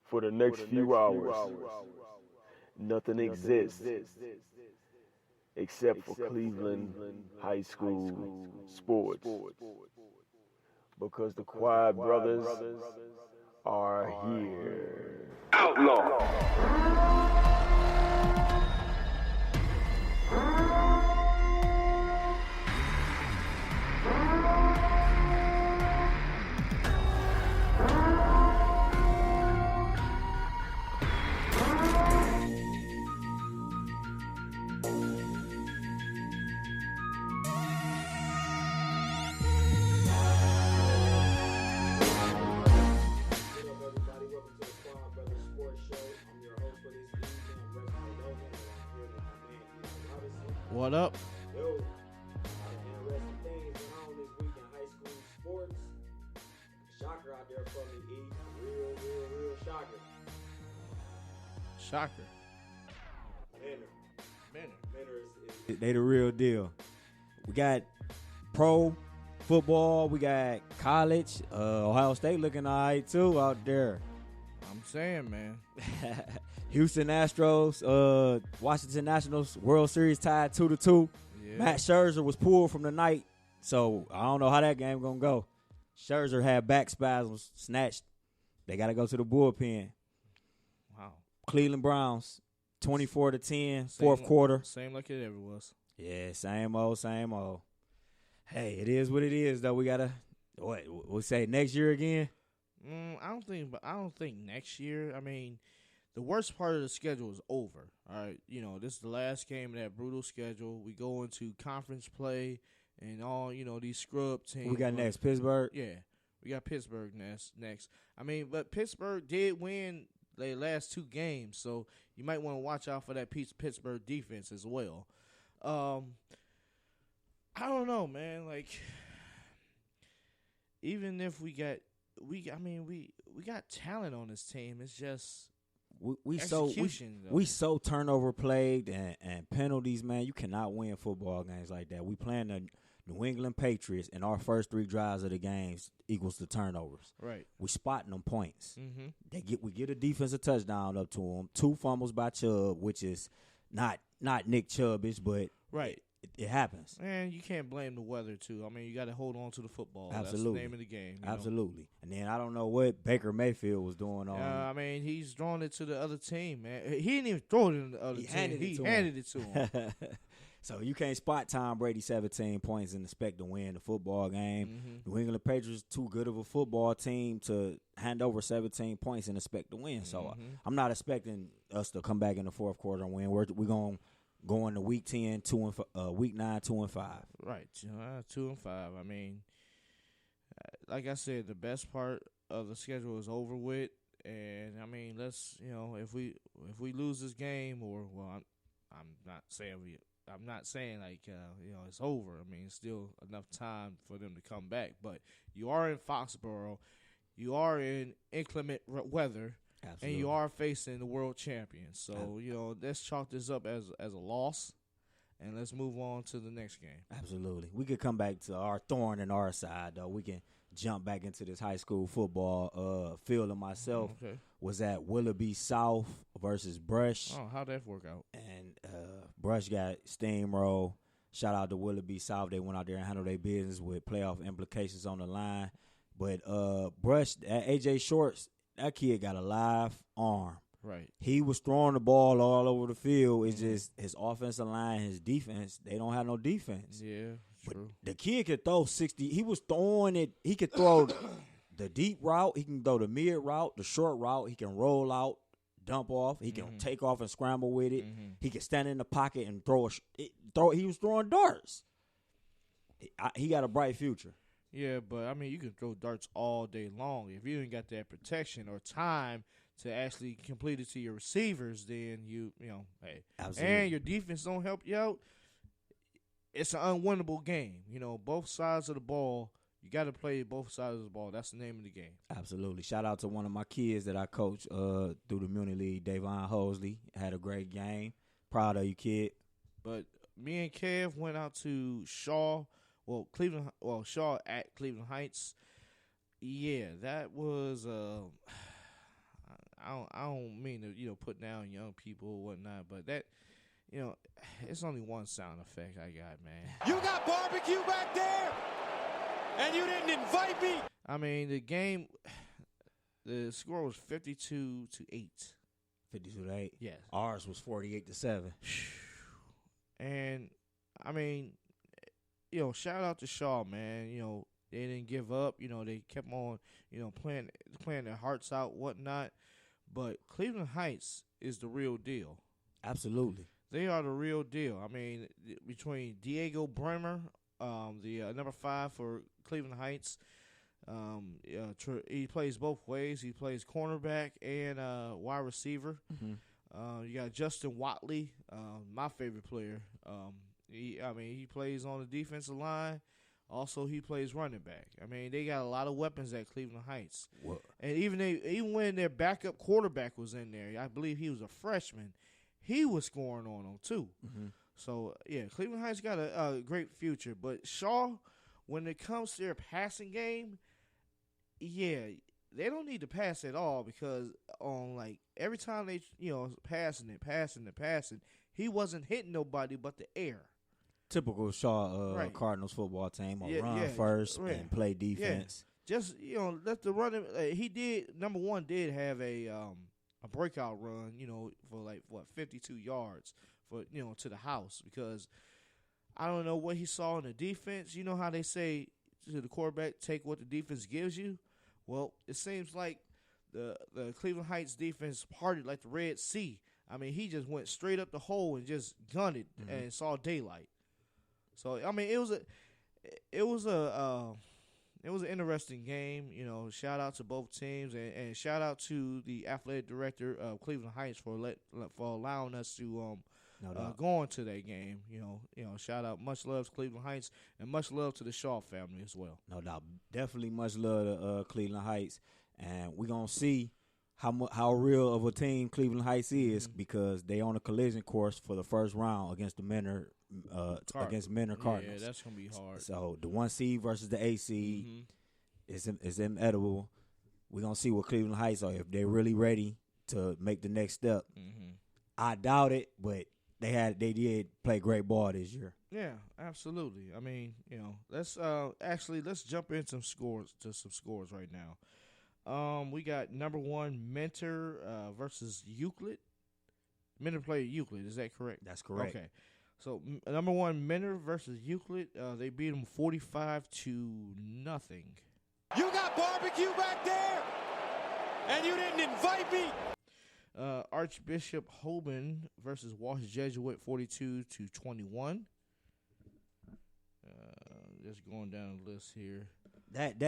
For the next few hours, nothing exists except for Cleveland high school sports. Because the Quiet Brothers are here. Outlaw! What up? Yo, a lot of interesting things went on this week in high school sports. Shocker out there for me, E. Real shocker. Shocker. Menor is They the real deal. We got pro football. We got college. Ohio State looking all right, too, out there. I'm saying, man. Houston Astros, Washington Nationals, World Series tied 2-2. Yeah. Matt Scherzer was pulled from the night, so I don't know how that game going to go. Scherzer had back spasms, snatched. They got to go to the bullpen. Wow. Cleveland Browns, 24-10, fourth quarter. Same like it ever was. Yeah, same old. Hey, it is what it is, though. We got to, we say next year again? I don't think next year. I mean, the worst part of the schedule is over. All right, this is the last game of that brutal schedule. We go into conference play and all, these scrub teams. We got next Pittsburgh. Yeah, we got Pittsburgh next. I mean, but Pittsburgh did win their last two games, so you might want to watch out for that Pittsburgh defense as well. I don't know, man. Like, even if we got talent on this team. It's just we execution. We so turnover plagued and penalties, man. You cannot win football games like that. We playing the New England Patriots, and our first three drives of the games equals the turnovers. Right. We spotting them points. Mm-hmm. We get a defensive touchdown up to them. 2 fumbles by Chubb, which is not Nick Chubbish, but right. It happens. And you can't blame the weather, too. I mean, you got to hold on to the football. Absolutely. That's the name of the game. Absolutely. And then I don't know what Baker Mayfield was doing on. I mean, he's throwing it to the other team, man. He didn't even throw it in the other team. He handed it to him. So you can't spot Tom Brady 17 points and expect to win the football game. Mm-hmm. New England Patriots too good of a football team to hand over 17 points and expect to win. So I'm not expecting us to come back in the fourth quarter and win. We're going to go into week 10, week 9, 2-5. Right, 2-5. I mean, like I said, the best part of the schedule is over with, and I mean, let's if we lose this game, I'm not saying like it's over. I mean, it's still enough time for them to come back. But you are in Foxborough, you are in inclement weather. Absolutely. And you are facing the world champions. So, let's chalk this up as a loss, and let's move on to the next game. Absolutely. We could come back to our thorn in our side, though. We can jump back into this high school football field. And myself was at Willoughby South versus Brush. Oh, how'd that work out? And Brush got steamrolled. Shout out to Willoughby South. They went out there and handled their business with playoff implications on the line. But Brush, A.J. Shorts, that kid got a live arm. Right. He was throwing the ball all over the field. It's just his offensive line, his defense, they don't have no defense. Yeah, true. But the kid could throw 60. He was throwing it. He could throw the deep route. He can throw the mid route, the short route. He can roll out, dump off. He can take off and scramble with it. He can stand in the pocket and throw. He was throwing darts. He got a bright future. Yeah, but, I mean, you can throw darts all day long. If you ain't got that protection or time to actually complete it to your receivers, then hey. Absolutely. And your defense don't help you out, it's an unwinnable game. Both sides of the ball, you got to play both sides of the ball. That's the name of the game. Absolutely. Shout out to one of my kids that I coach through the Muni League, Davon Hosley. Had a great game. Proud of you, kid. But me and Kev went out to Shaw at Cleveland Heights. Yeah, that was don't mean to put down young people or whatnot, but that it's only one sound effect I got, man. You got barbecue back there, and you didn't invite me. I mean, the score was 52-8. 52-8. Yes. Ours was 48-7. And I mean, shout out to Shaw, man. They didn't give up. They kept on, playing their hearts out, whatnot. But Cleveland Heights is the real deal. Absolutely. They are the real deal. I mean, between Diego Bremer, the number 5 for Cleveland Heights, he plays both ways. He plays cornerback and wide receiver. Mm-hmm. You got Justin Watley, my favorite player. He plays on the defensive line. Also, he plays running back. I mean, they got a lot of weapons at Cleveland Heights. What? And even when their backup quarterback was in there, I believe he was a freshman, he was scoring on them too. Mm-hmm. So, yeah, Cleveland Heights got a great future. But Shaw, when it comes to their passing game, yeah, they don't need to pass at all because every time they, passing, he wasn't hitting nobody but the air. Typical Shaw Right. Cardinals football team. Run Yeah, first right. and play defense. Yeah. Just let the running. He did number one did have a breakout run. For 52 yards to the house because I don't know what he saw in the defense. You know how they say to the quarterback, take what the defense gives you. Well, it seems like the Cleveland Heights defense partied like the Red Sea. I mean, he just went straight up the hole and just gunned it and saw daylight. So I mean, it was an interesting game. Shout out to both teams and shout out to the athletic director of Cleveland Heights for allowing us to go on to that game. Shout out, much love to Cleveland Heights and much love to the Shaw family as well. No doubt, definitely much love to Cleveland Heights, and we're gonna see how real of a team Cleveland Heights is because they on a collision course for the first round against the Menor Cardinals. Yeah, that's gonna be hard. So the 1 seed versus the 8 seed is inevitable. We're gonna see what Cleveland Heights are if they're really ready to make the next step. I doubt it, but they did play great ball this year. Yeah, absolutely. I mean, let's jump into some scores right now. We got number 1 Mentor versus Euclid. Mentor played Euclid. Is that correct? That's correct. Okay. So number 1 Mentor versus Euclid. They beat them 45-0. You got barbecue back there, and you didn't invite me. Archbishop Hoban versus Walsh Jesuit 42-21. Just going down the list here. That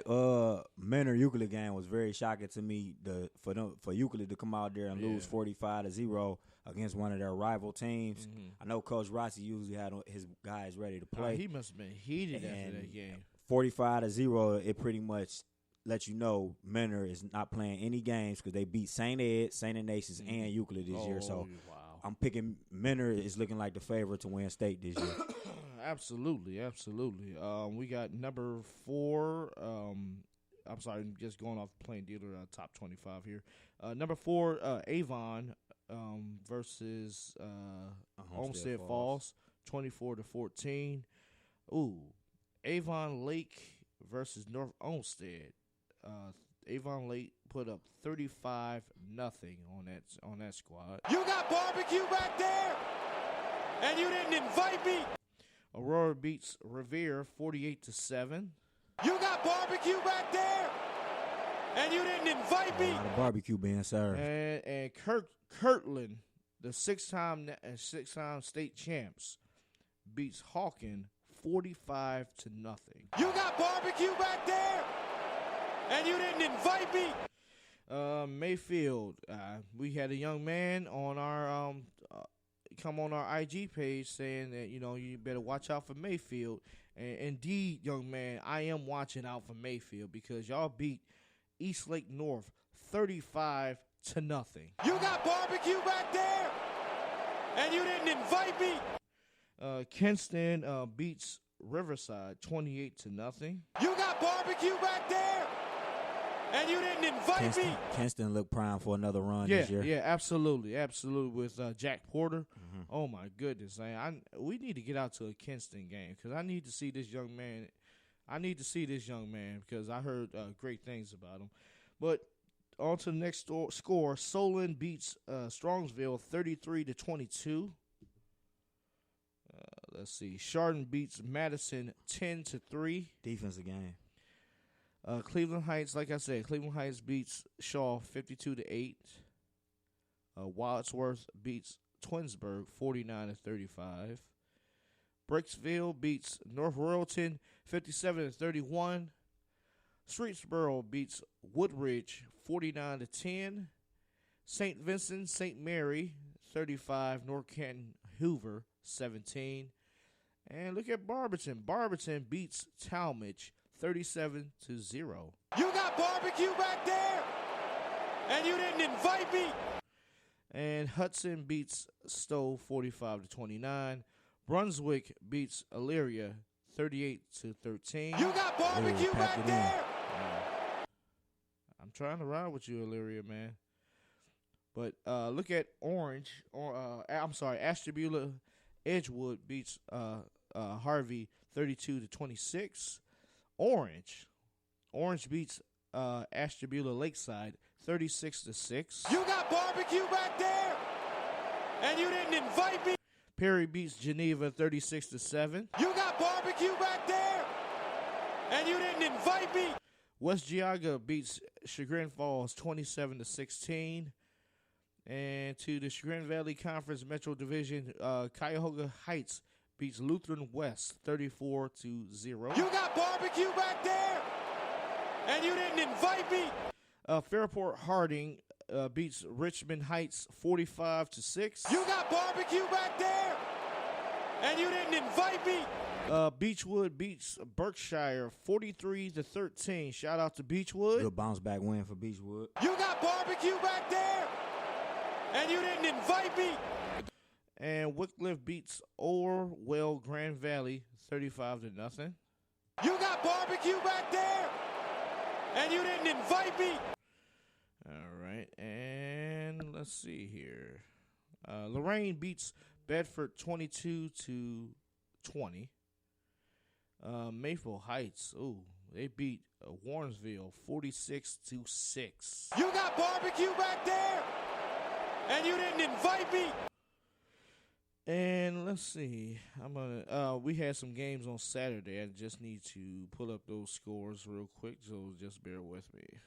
Menor Euclid game was very shocking to me. For Euclid to come out there and lose 45-0 against one of their rival teams. I know Coach Riz usually had his guys ready to play. He must have been heated after that game. 45-0, it pretty much lets you know Menor is not playing any games because they beat St. Ed, St. Ignatius, and Euclid this year. So I'm picking Menor is looking like the favorite to win state this year. Absolutely. We got number 4. I'm sorry, I'm just going off plain dealer top 25 here. Number 4, Avon versus Olmsted Falls, 24-14. Ooh, Avon Lake versus North Olmsted. Avon Lake put up 35-0 on that squad. You got barbecue back there, and you didn't invite me. Aurora beats Revere 48-7. You got barbecue back there, and you didn't invite me. A lot of barbecue being served. And Kirtland, the six-time state champs, beats Hawken 45-0. You got barbecue back there, and you didn't invite me. Mayfield, we had a young man on our come on our IG page saying that you better watch out for Mayfield. And indeed, young man, I am watching out for Mayfield because y'all beat Eastlake North 35-0. You got barbecue back there, and you didn't invite me. Kinston beats Riverside 28-0. You got barbecue back there, and you didn't invite me. Kinston looked prime for another run this year. Yeah, absolutely. With Jack Porter. Mm-hmm. Oh, my goodness. We need to get out to a Kinston game because I need to see this young man. Because I heard great things about him. But on to the next score. Solon beats Strongsville 33-22. Let's see. Chardon beats Madison 10-3. Defensive game. Cleveland Heights, like I said, Cleveland Heights beats Shaw 52-8. Wadsworth beats Twinsburg 49-35. Breaksville beats North Royalton 57-31. Streetsboro beats Woodridge 49-10. St. Vincent St. Mary 35. North Canton Hoover 17. And look at Barberton. Barberton beats Talmadge 37-0. You got barbecue back there, and you didn't invite me. And Hudson beats Stowe 45-29. Brunswick beats Elyria 38-13. You got barbecue back there. I'm trying to ride with you, Elyria, man. But look at Orange. Ashtabula Edgewood beats Harvey 32-26. Orange beats Ashtabula Lakeside 36-6. You got barbecue back there, and you didn't invite me. Perry beats Geneva 36-7. You got barbecue back there, and you didn't invite me. West Geauga beats Chagrin Falls 27-16. And to the Chagrin Valley Conference Metro Division, Cuyahoga Heights beats Lutheran West 34-0. You got barbecue back there, and you didn't invite me. Fairport Harding beats Richmond Heights 45-6. You got barbecue back there, and you didn't invite me. Beechwood beats Berkshire 43-13. Shout out to Beechwood. Good bounce back win for Beechwood. You got barbecue back there, and you didn't invite me. And Wycliffe beats Orwell Grand Valley 35-0. You got barbecue back there, and you didn't invite me. All right, and let's see here. Lorraine beats Bedford 22-20. Maple Heights, they beat Warrensville 46-6. You got barbecue back there, and you didn't invite me. And let's see. We had some games on Saturday. I just need to pull up those scores real quick, so just bear with me.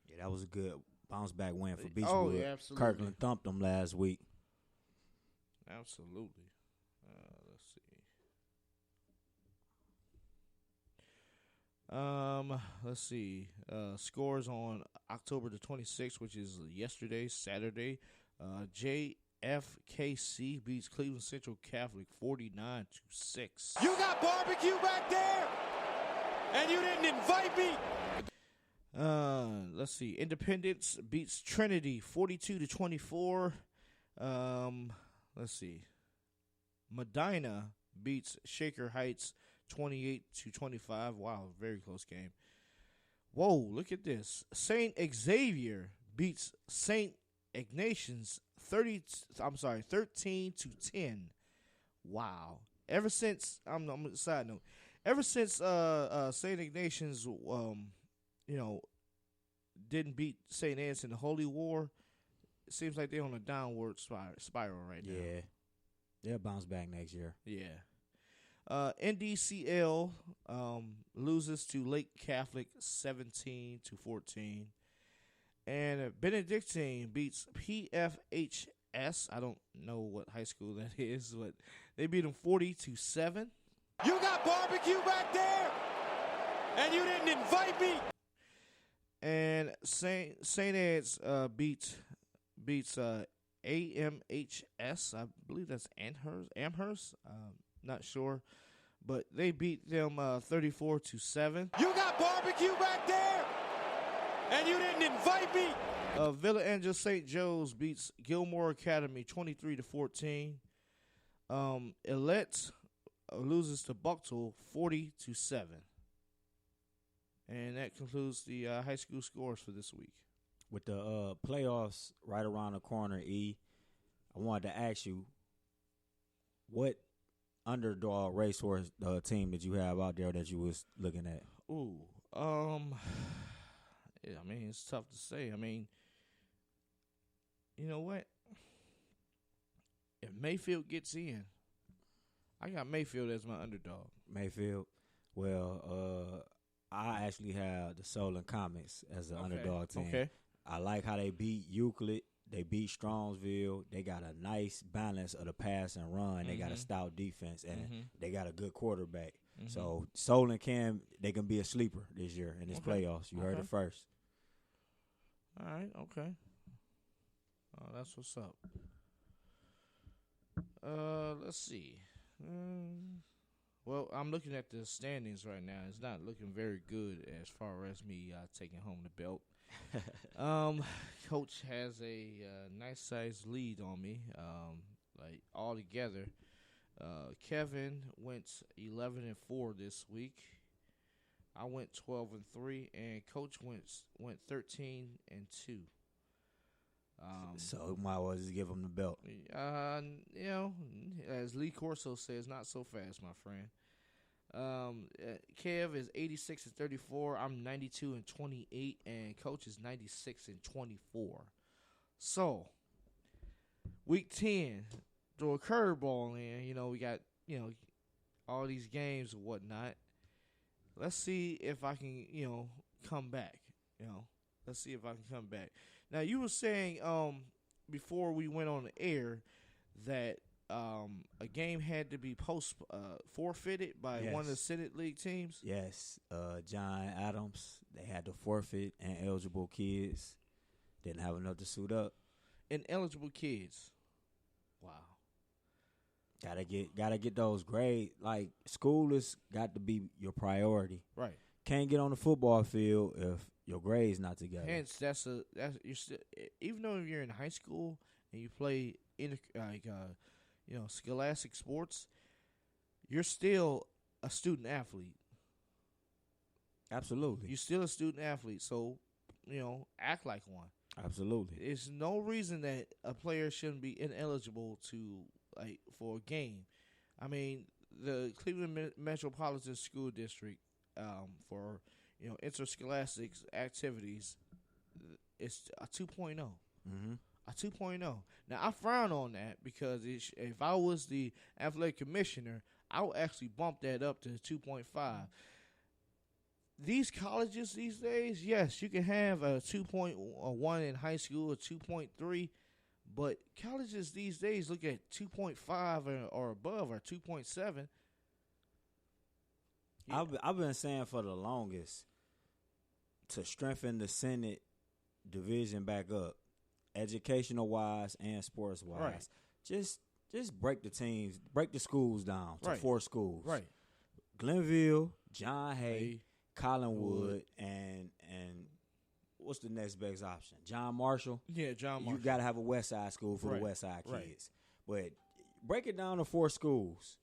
Yeah, that was a good bounce back win for Beechwood. Oh, yeah, absolutely. Kirkland thumped them last week. Absolutely. Let's see. Scores on October the 26th, which is yesterday, Saturday. JFKC beats Cleveland Central Catholic 49-6. You got barbecue back there, and you didn't invite me. Let's see. Independence beats Trinity 42-24. Let's see. Medina beats Shaker Heights 28-25. Wow, very close game. Whoa, look at this. St. Xavier beats St. Ignatius 13-10. Wow. Ever since I'm a side note. Ever since St. Ignatius didn't beat St. Anne's in the Holy War, it seems like they're on a downward spiral right now. Yeah. They'll bounce back next year. Yeah. NDCL loses to Lake Catholic 17-14. And Benedictine beats PFHS. I don't know what high school that is, but they beat them 40-7. You got barbecue back there, and you didn't invite me. And St. Ed's beats AMHS. I believe that's Amherst. Not sure, but they beat them 34-7. You got barbecue back there, and you didn't invite me. Villa Angel St. Joe's beats Gilmore Academy 23-14. Elette loses to Bucktown 40-7. And that concludes the high school scores for this week. With the playoffs right around the corner, I wanted to ask you, what underdog racehorse team did you have out there that you was looking at? Ooh, yeah, I mean, it's tough to say. I mean, you know what? If Mayfield gets in, I got Mayfield as my underdog. Mayfield? Well, I actually have the Solon Comets as the underdog team. Okay. I like how they beat Euclid. They beat Strongsville. They got a nice balance of the pass and run. They got a stout defense, and they got a good quarterback. So Solon they can be a sleeper this year in this playoffs. You heard it first. All right, okay. Oh, that's what's up. Let's see. Well, I'm looking at the standings right now. It's not looking very good as far as me taking home the belt. Coach has a nice size lead on me. Like all together, Kevin went 11-4 this week. I went 12-3, and Coach went 13-2. So might as well just give him the belt. You know, as Lee Corso says, not so fast, my friend. Kev is 86-34. I'm 92-28, and Coach is 96-24. So, week 10, throw a curveball in. You know, we got all these games and whatnot. Let's see if I can come back. Let's see if I can come back. Now, you were saying before we went on the air that a game had to be forfeited by one of the Senate League teams? Yes. John Adams, they had to forfeit, and eligible kids didn't have enough to suit up. Ineligible kids. Wow. Gotta get those grades. Like, school has got to be your priority. Right. Can't get on the football field if your grades not together. Hence, you're still, even though you're in high school and you play scholastic sports, you're still a student athlete. Absolutely. You're still a student athlete, so act like one. Absolutely. There's no reason that a player shouldn't be ineligible for a game. I mean, the Cleveland Metropolitan School District for interscholastic activities, it's a 2.0. Mm-hmm. A 2.0. Now, I frown on that because if I was the athletic commissioner, I would actually bump that up to 2.5. These colleges these days, yes, you can have a 2.1 in high school, a 2.3, but colleges these days look at 2.5 or above or 2.7. Yeah. I've been saying for the longest to strengthen the Senate division back up, educational wise and sports wise. Right. Just break the schools down to 4 schools. Right. Glenville, John Hay, Collinwood, and what's the next best option? John Marshall. Yeah, John Marshall. You got to have a West Side school for the West Side kids. But break it down to 4 schools.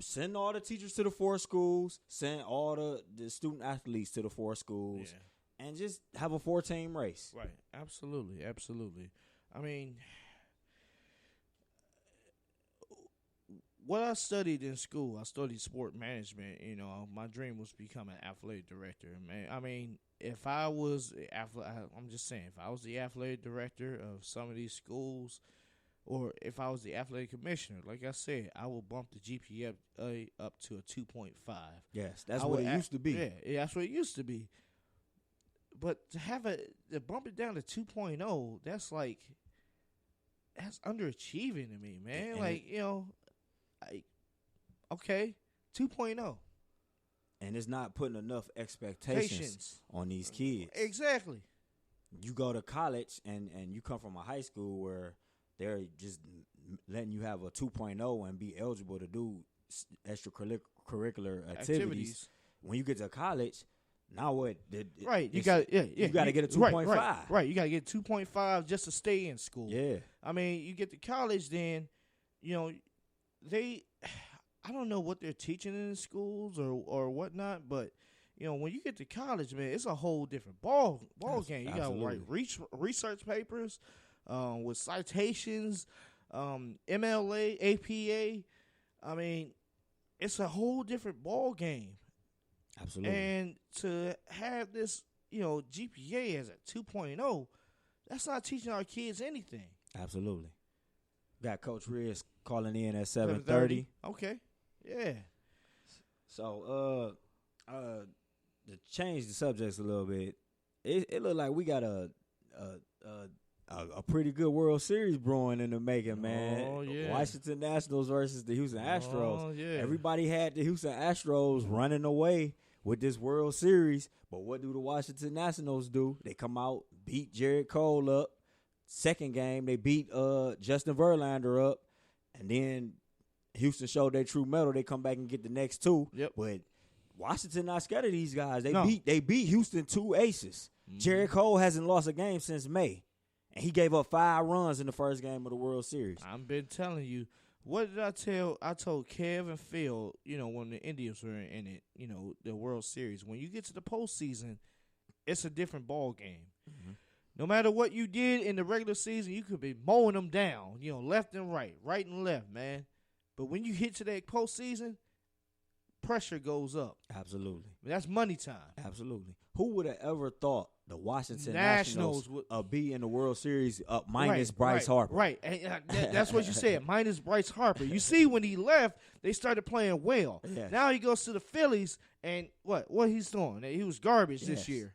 Send all the teachers to the 4 schools. Send all the student athletes to the 4 schools. Yeah. And just have a 4-team race. Right. Absolutely. Absolutely. I mean, what I studied in school, I studied sport management. My dream was to become an athletic director. Man, I mean, if I was I'm just saying, if I was the athletic director of some of these schools, or if I was the athletic commissioner, like I said, I will bump the GPA up to a 2.5. Yes, that's what it used to be. Yeah, that's what it used to be. But to bump it down to 2.0, that's underachieving to me, man. Okay, 2.0. And it's not putting enough expectations on these kids. Exactly. You go to college and you come from a high school where they're just letting you have a 2.0 and be eligible to do extracurricular activities. When you get to college, now what? You got to get a 2.5. Right, you got to get 2.5 just to stay in school. Yeah. I mean, you get to college, then I don't know what they're teaching in the schools or whatnot, but when you get to college, man, it's a whole different ball game. You got to write research papers with citations, MLA, APA. I mean, it's a whole different ball game. Absolutely. And to have this, GPA as a 2.0, that's not teaching our kids anything. Absolutely. Got Coach Riz calling in at 7:30. Okay. Yeah. So, to change the subjects a little bit, it looked like we got a pretty good World Series brewing in the making, man. Oh, yeah. Washington Nationals versus the Houston Astros. Oh, yeah. Everybody had the Houston Astros running away with this World Series, but what do the Washington Nationals do? They come out, beat Jared Cole up. Second game, they beat Justin Verlander up, and then Houston showed their true mettle. They come back and get the next two. Yep. But Washington not scared of these guys. They No. beat Houston 2 aces. Jared Cole hasn't lost a game since May, and he gave up 5 runs in the first game of the World Series. I've been telling you. What did I tell? I told Kev and Phil, when the Indians were in it, the World Series. When you get to the postseason, it's a different ball game. Mm-hmm. No matter what you did in the regular season, you could be mowing them down, left and right and left, man. But when you hit to that postseason, pressure goes up. Absolutely. That's money time. Absolutely. Who would have ever thought the Washington Nationals would be in the World Series minus Bryce Harper? Right. And, that's what you said, minus Bryce Harper. You see, when he left, they started playing well. Yes. Now he goes to the Phillies, and what he's doing? He was garbage this year.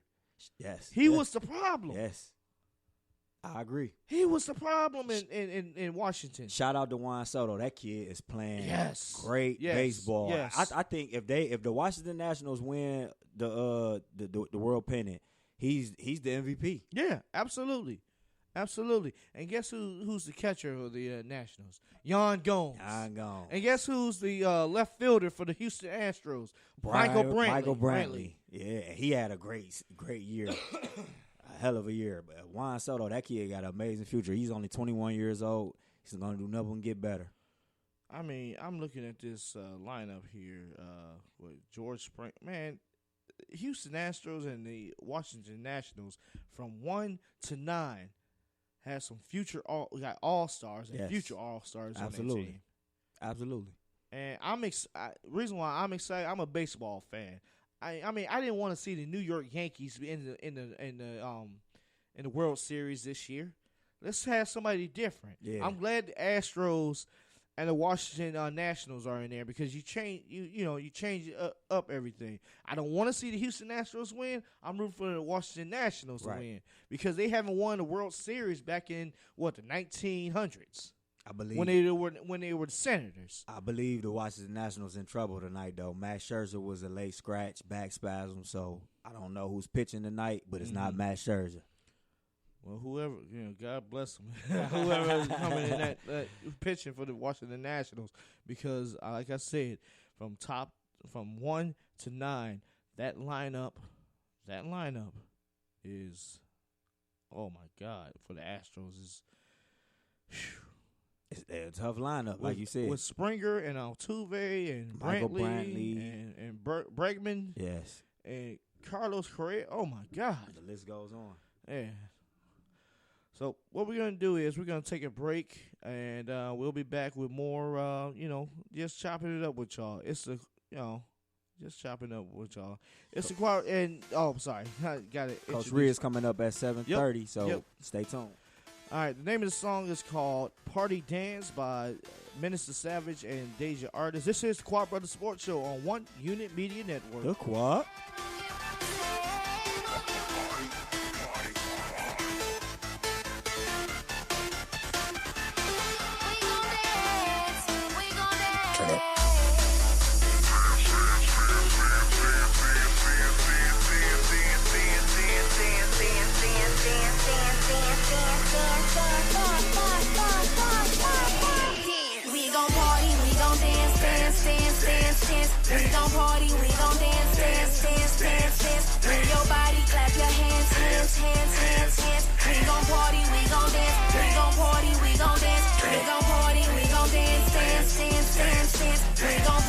Yes. He was the problem. Yes. I agree. He was the problem in Washington. Shout out to Juan Soto. That kid is playing great baseball. Yes. I think if the Washington Nationals win the world pennant, he's the MVP. Yeah, absolutely. And guess who's the catcher of the Nationals? Yan Gomes. And guess who's the left fielder for the Houston Astros? Michael Brantley. Yeah, he had a great year. A hell of a year. But Juan Soto, that kid got an amazing future. He's only 21 years old. He's going to do nothing but get better. I mean, I'm looking at this lineup here with George Spring. Man, Houston Astros and the Washington Nationals from 1 to 9 has some future all-stars and future all-stars on their team. Absolutely. And reason why I'm excited, I'm a baseball fan. I mean, I didn't want to see the New York Yankees in the World Series this year. Let's have somebody different. Yeah. I'm glad the Astros and the Washington Nationals are in there because you change up everything. I don't want to see the Houston Astros win. I'm rooting for the Washington Nationals to win because they haven't won the World Series back in the 1900s. I believe when they were the Senators. I believe the Washington Nationals in trouble tonight, though. Max Scherzer was a late scratch, back spasm, so I don't know who's pitching tonight, but it's not Max Scherzer. Well, whoever, God bless him. Whoever is coming in that pitching for the Washington Nationals, because like I said, from 1 to 9, that lineup is, oh my God, for the Astros is. Whew. It's a tough lineup, like you said. With Springer and Altuve and Michael Brantley and Bregman. Yes. And Carlos Correa. Oh, my God. The list goes on. Yeah. So what we're going to do is we're going to take a break, and we'll be back with more, just chopping it up with y'all. It's just chopping up with y'all. It's sorry. I got it. Coach Riz coming up at 7:30, so stay tuned. All right, the name of the song is called Party Dance by Minister Savage and Deja Artist. This is the Quad Brothers Sports Show on One Unit Media Network. The Quad. We gon'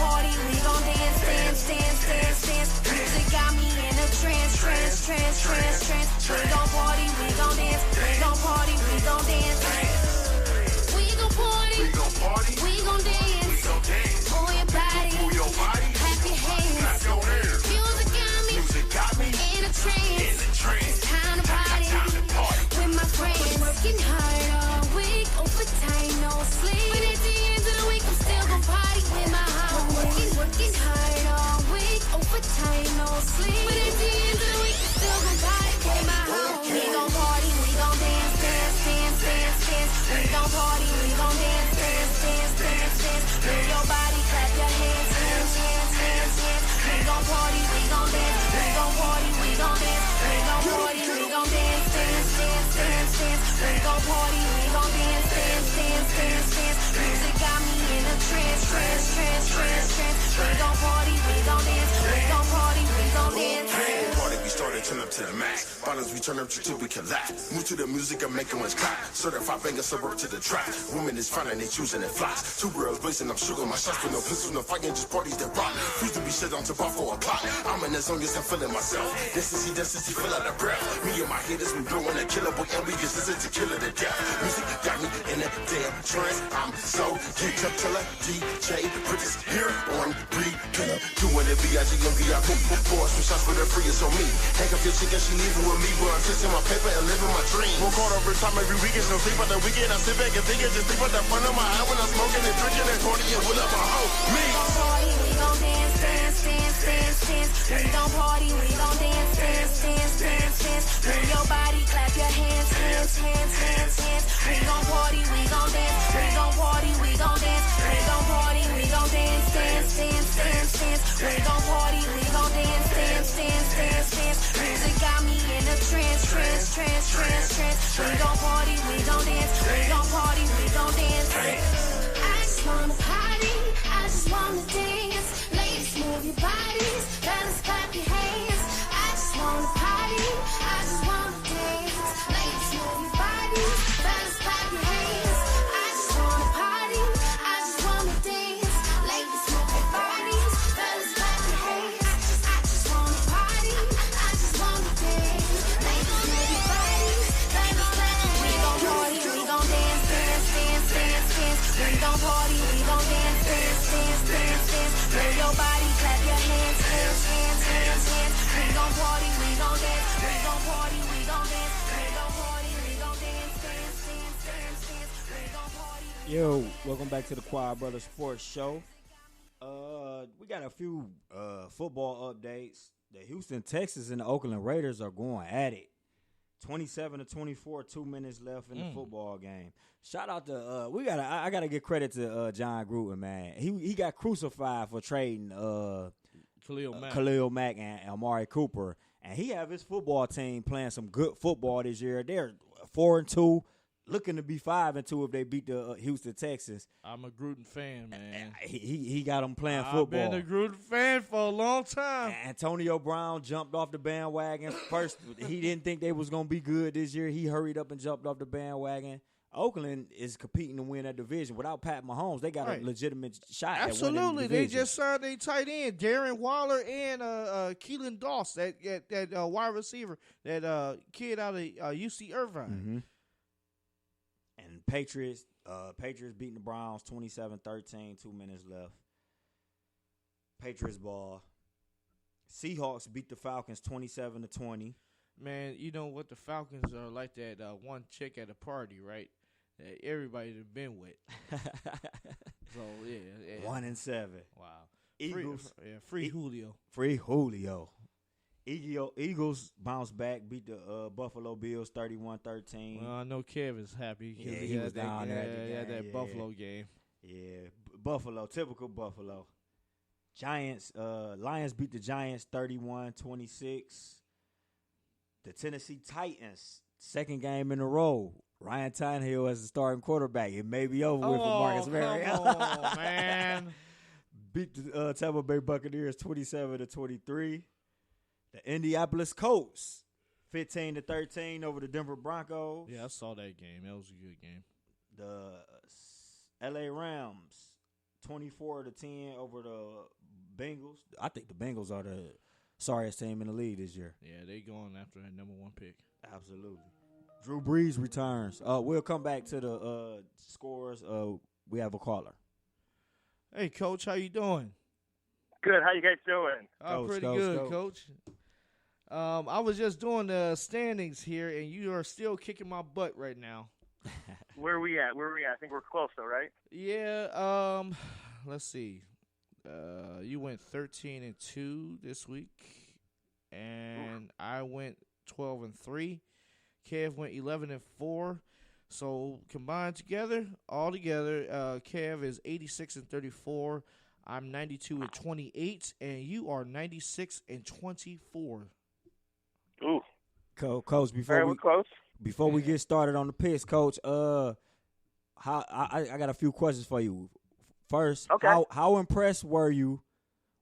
gon' sleep. But at the end of the week, we still gon' buy it. Came my home. We gon' party, we gon' dance, dance, dance, dance, dance. We gon' party, we gon' dance, dance, dance, dance, dance. Move your body, clap your hands, hands, hands, hands, hands. We gon' party, we gon' dance, we gon' party, we gon' dance, we gon' party, we gon' dance, dance, dance, dance, dance. We gon' party, we gon' dance, dance, dance, dance, dance. Music got me in a trance, trance, trance, trance, trance. We gon' party, we gon' dance, we gon' party, we gon' dance. Party, we started, turn up to the max. Bottles, we turn up till we collapse. Move to the music, I'm making one's clap. Certified banger, suburb to the trap. Women is fine and they choosing it flies. Two girls blazing, I'm shooting my shots with no pistols, no fighting, just parties that rock. Used to be shit on to bar 4 o'clock. I'm in the zone, yes, I'm feeling myself. This is he, feel out of breath. Me and my haters, we blowing a killer boy, and we just listen to killer to death. Music got me in a damn trance. I'm so geeked up till a DJ put this here on repeat. Doing it, B.I.G. and V.I.P. Boys, some shots for the free, it's on me. Hank up your chicken, she leaving with me, but I'm kissing my paper and living my dream. Work hard over time every weekend, no sleep on the weekend. I sit back and think, just sleep on the front of my eye when I'm smoking and drinking and partying and with up my hoe. Me. We gon' party, we gon' dance, dance, dance, dance, dance. We gon' party, we gon' dance, dance, dance, dance, dance. Move your body, clap your hands, hands, hands, hands, hands. We gon' party, we gon' dance, we gon' party, we gon' dance, we gon' party, we gon' dance, dance, dance, dance, dance. We gon' party, we gon' dance, dance, dance, dance, dance. Music got me in a trance, trance, trance, trance, trance. We gon' party, we gon' dance, we gon' party, we gon' dance. I just wanna party, I just wanna dance. Ladies, move your bodies, fellas, clap your hands. I just wanna party, I just wanna dance. Ladies, move your bodies, fellas, clap your hands. I just wanna party, I just wanna dance. Ladies, move your bodies, fellas, clap your hands. I just wanna party, I just wanna dance. Ladies, move your bodies, fellas, clap your hands. We gon' party, we gon' dance, dance, dance, dance, dance. We gon' party, we gon' dance, dance, dance, dance, dance. Move your body, clap your hands, hands, hands, hands, hands. We gon' party, we gon' dance, we gon' party, we gon' dance, we gon' party, we gon' dance, dance, dance, dance, dance. We gon' party. Yo, welcome back to the Quad Brothers Sports Show. We got a few football updates. The Houston Texans and the Oakland Raiders are going at it. 27-24, 2 minutes left in the football game. Shout out to I gotta give credit to John Gruden, man. He got crucified for trading Khalil Mack and Amari Cooper, and he have his football team playing some good football this year. They're 4-2, looking to be 5-2 if they beat the Houston Texans. I'm a Gruden fan, man. He got them playing football. I've been a Gruden fan for a long time. Antonio Brown jumped off the bandwagon first. He didn't think they was gonna be good this year. He hurried up and jumped off the bandwagon. Oakland is competing to win that division. Without Pat Mahomes, they got a legitimate shot. Absolutely, at winning the they division. just signed a tight end, Darren Waller, and Keelan Doss, that wide receiver, that kid out of UC Irvine. Mm-hmm. And Patriots beating the Browns 27-13, 2 minutes left. Patriots ball. Seahawks beat the Falcons 27-20. Man, you know what, the Falcons are like that one chick at a party, right? That everybody have been with. So yeah. 1-7. Wow. Eagles. Free Julio. Free Julio. Eagles bounce back, beat the Buffalo Bills 31-13. Well, I know Kev is happy because he was down there. He had that Buffalo game. Yeah, Buffalo, typical Buffalo. Lions beat the Giants 31-26. The Tennessee Titans, second game in a row. Ryan Tannehill as the starting quarterback. It may be over with for Marcus Mariota. Come on, man. Beat the Tampa Bay Buccaneers 27-23. The Indianapolis Colts 15-13 over the Denver Broncos. Yeah, I saw that game. That was a good game. The LA Rams 24-10 over the Bengals. I think the Bengals are the sorriest team in the league this year. Yeah, they going after that number one pick. Absolutely. Drew Brees returns. We'll come back to the scores. We have a caller. Hey, Coach, how you doing? Good. How you guys doing? Pretty good, Coach. I was just doing the standings here, and you are still kicking my butt right now. Where are we at? I think we're close, though, right? Yeah. Let's see. You went 13-2 this week. and I went 12-3. Kev went 11-4. So combined together, Kev is 86-34. I'm 92-28, and you are 96-24. Ooh, Coach, we're close. before we get started on the picks, Coach, I got a few questions for you. First, Okay. how impressed were you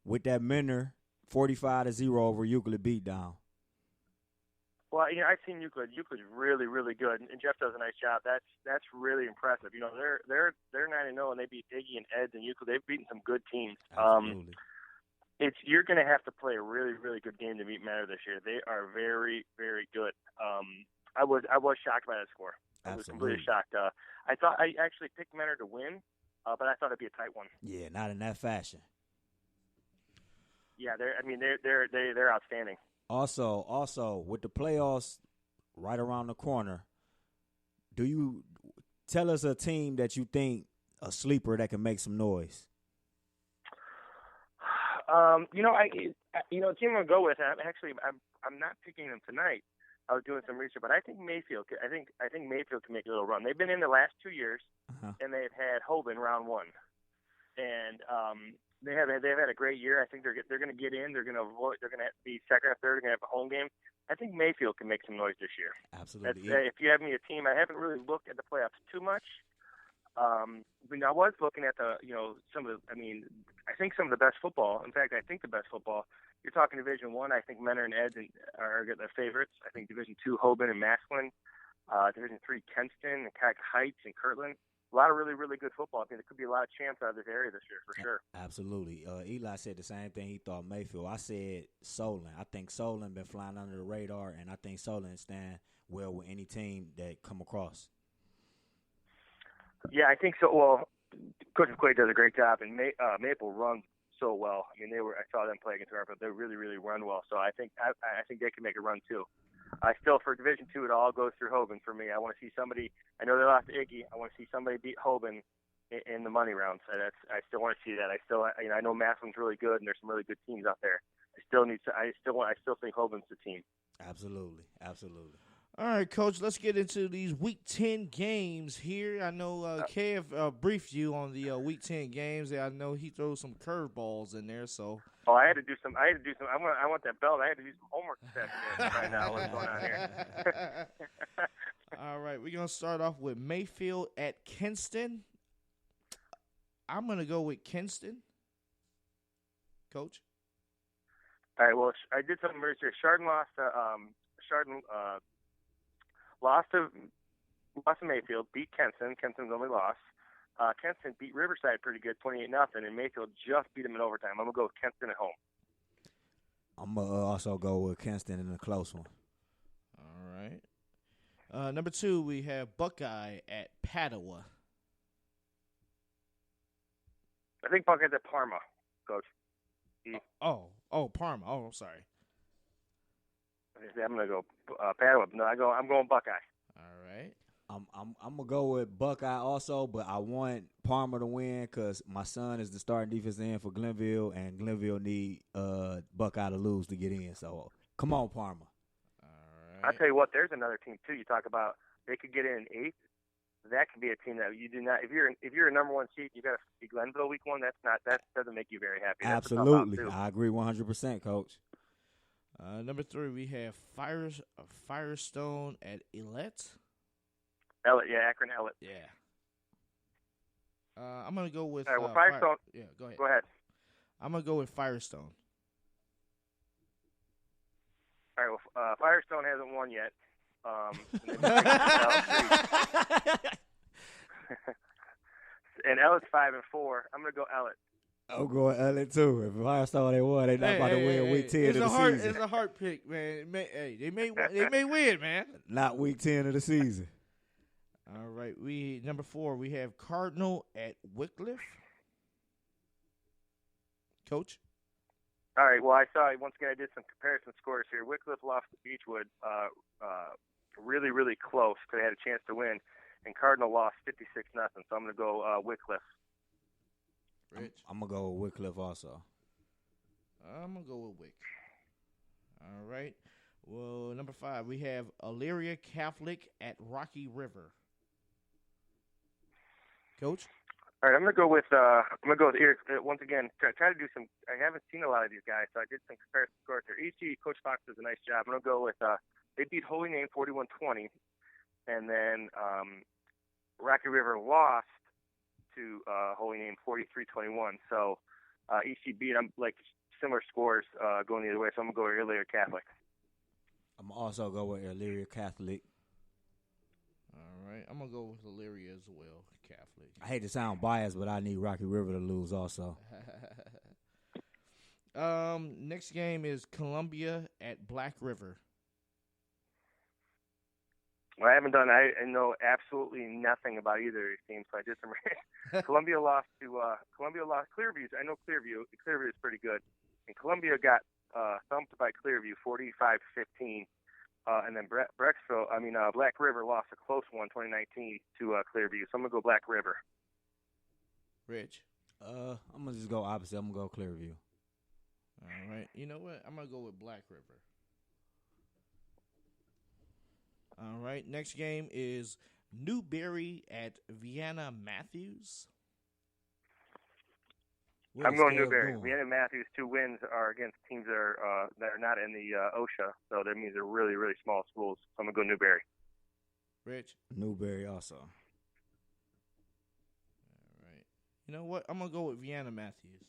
with that Menor 45-0 over Euclid beatdown? Well, I've seen Euclid. Euclid's really, really good, and Jeff does a nice job. That's really impressive. They're 9-0, and they beat Iggy and Eds and Euclid. They've beaten some good teams. Absolutely. You're going to have to play a really, really good game to beat Menor this year. They are very, very good. I was shocked by that score. I was completely shocked. I thought I actually picked Menor to win, but I thought it'd be a tight one. Yeah, not in that fashion. Yeah, they're outstanding. Also, with the playoffs right around the corner, do you tell us a team that you think a sleeper that can make some noise? The team I'm gonna go with. I'm not picking them tonight. I was doing some research, but I think Mayfield. I think Mayfield can make a little run. They've been in the last 2 years, and they've had Hoban round one, and They've had a great year. I think they're going to get in. They're going to be second or third. They're going to have a home game. I think Mayfield can make some noise this year. Absolutely. If you have me a team, I haven't really looked at the playoffs too much. I was looking at I think some of the best football. In fact, I think the best football. You're talking Division I. I think Menor and Eds are the favorites. I think Division II, Hoban and Massillon. Division III, Kenston, and Heights, and Kirtland. A lot of really, really good football. I think there could be a lot of chance out of this area this year for sure. Absolutely. Eli said the same thing. He thought Mayfield. I said Solon. I think Solon been flying under the radar, and I think Solon stand well with any team that come across. Yeah, I think so. Well, Coach McQuaid does a great job, and Maple runs so well. I saw them play against Garfield. They really, really run well. So I think they can make a run too. Still, for Division II, it all goes through Hoban for me. I want to see somebody. I know they lost to Iggy. I want to see somebody beat Hoban in the money rounds. I still want to see that. I know Massillon's really good, and there's some really good teams out there. I still think Hoban's the team. Absolutely. All right, Coach, let's get into these Week 10 games here. I know Kev briefed you on the Week 10 games. I know he throws some curveballs in there, so. Oh, I had to do some. I want that belt. I had to do some homework this afternoon right now. What's going on here? All right, we're going to start off with Mayfield at Kenston. I'm going to go with Kenston. Coach? All right, well, I did some research. Chardon lost to Mayfield, beat Kenston. Kenston's only loss. Kenston beat Riverside pretty good, 28-0, and Mayfield just beat him in overtime. I'm going to go with Kenston at home. I'm going to also go with Kenston in a close one. All right. Number 2, we have Buckeye at Padua. I think Buckeye's at Parma, Coach. Oh, Parma. Oh, I'm sorry. I'm going to go Padua. No, I'm going Buckeye. All right. I'm gonna go with Buckeye also, but I want Parma to win because my son is the starting defense end for Glenville, and Glenville need Buckeye to lose to get in. So come on, Parma. All right. I'll tell you what, there's another team too. You talk about they could get in 8th. That could be a team that you do not. If you're a number 1 seed, you got to see Glenville week 1. That doesn't make you very happy. That's absolutely, I agree 100%, Coach. Number 3, we have Firestone at Ellet. Akron Ellet. Yeah. I'm gonna go with. All right, well, Firestone. Go ahead. Go ahead. I'm gonna go with Firestone. All right, well, Firestone hasn't won yet. And Ellet's 5-4. I'm gonna go Ellet. I'm going Ellet too. If Firestone they won, they're not about to win Week 10 of the season. It's a hard pick, man. They may win, man. Not Week 10 of the season. All right, number 4, we have Cardinal at Wycliffe. Coach? All right, well, I saw, once again, I did some comparison scores here. Wycliffe lost to Beechwood really, really close because they had a chance to win, and Cardinal lost 56-0, so I'm going to go Wycliffe. Rich? I'm going to go with Wycliffe also. I'm going to go with Wick. All right. Well, number 5, we have Elyria Catholic at Rocky River. Coach? All right, I'm gonna go with Eric once again. Try to do some. I haven't seen a lot of these guys, so I did some comparison scores here. EC Coach Fox does a nice job. I'm gonna go with they beat Holy Name 41-20, and then Rocky River lost to Holy Name 43-21. So EC beat them like similar scores going either way. So I'm gonna go with Elyria Catholic. I'm also go with Elyria Catholic. All right. I'm going to go with Elyria as well, Catholic. I hate to sound biased, but I need Rocky River to lose also. Next game is Columbia at Black River. Well, I know absolutely nothing about either of these teams, so I did some. Columbia lost Clearview. I know Clearview. Clearview is pretty good, and Columbia got thumped by Clearview 45-15. And then Black River lost a close one, 2019, to Clearview. So I'm going to go Black River. Rich? I'm going to just go opposite. I'm going to go Clearview. All right. You know what? I'm going to go with Black River. All right. Next game is Newberry at Vienna Matthews. I'm going Newberry. Vienna Matthews' 2 wins are against teams that are not in the OSHA, so that means they're really, really small schools. So I'm going to go Newberry. Rich? Newberry also. All right. You know what? I'm going to go with Vienna Matthews.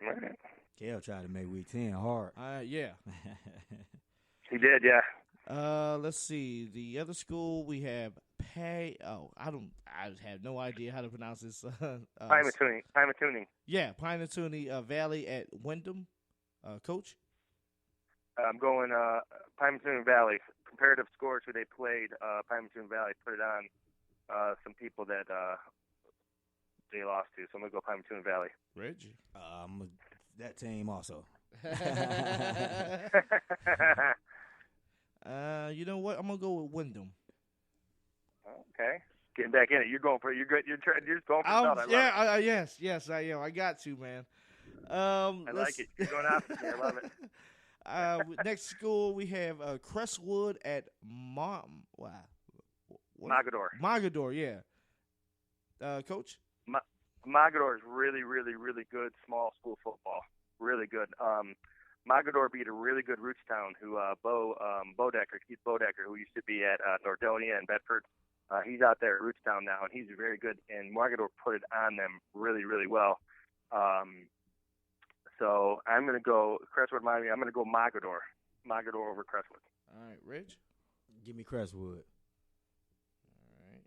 All right. Kel tried to make Week 10 hard. Yeah. He did, yeah. Let's see. The other school we have I have no idea how to pronounce this. Pymatoonie. Yeah, Pymatoonie Valley at Wyndham. Coach? I'm going Pymatoonie Valley. Comparative scores who they played. Pymatoonie Valley put it on some people that they lost to. So I'm going to go Pymatoonie Valley. Reggie? That team also. You know what? I'm going to go with Wyndham. Okay, getting back in it. You're going for you're good. You're just going for the belt. Yes, I am. I got to, man. I like it. You're going opposite. I love it. Next school we have Crestwood at Mogador. Mogador, yeah. Coach? Mogador is really, really, really good small school football. Really good. Mogador beat a really good Rootstown, who Keith Bodecker, who used to be at Nordonia and Bedford. He's out there at Rootstown now, and he's very good. And Mogador put it on them really, really well. So I'm going to go Crestwood, Miami. I'm going to go Mogador. Mogador over Crestwood. All right, Rich? Give me Crestwood. All right.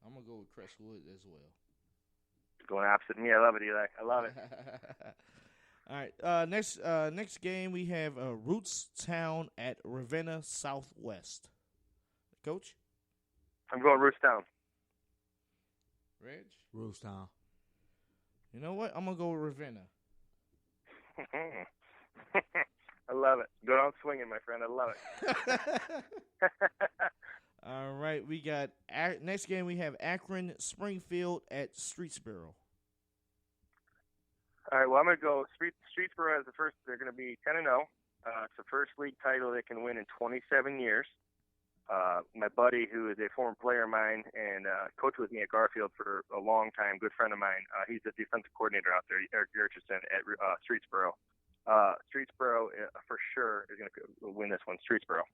I'm going to go with Crestwood as well. Going opposite me. I love it, Eli. I love it. All right. Next game we have Rootstown at Ravenna Southwest. Coach? I'm going Rootstown. Reg? Rootstown. You know what? I'm going to go with Ravenna. I love it. Go on swinging, my friend. I love it. All right. We got next game we have Akron Springfield at Streetsboro. All right, well, I'm going to go Streetsboro as the first. They're going to be 10-0. It's the first league title they can win in 27 years. My buddy, who is a former player of mine and coached with me at Garfield for a long time, good friend of mine, he's the defensive coordinator out there, Eric Yerchison, at Streetsboro. Streetsboro, for sure, is going to win this one, Streetsboro.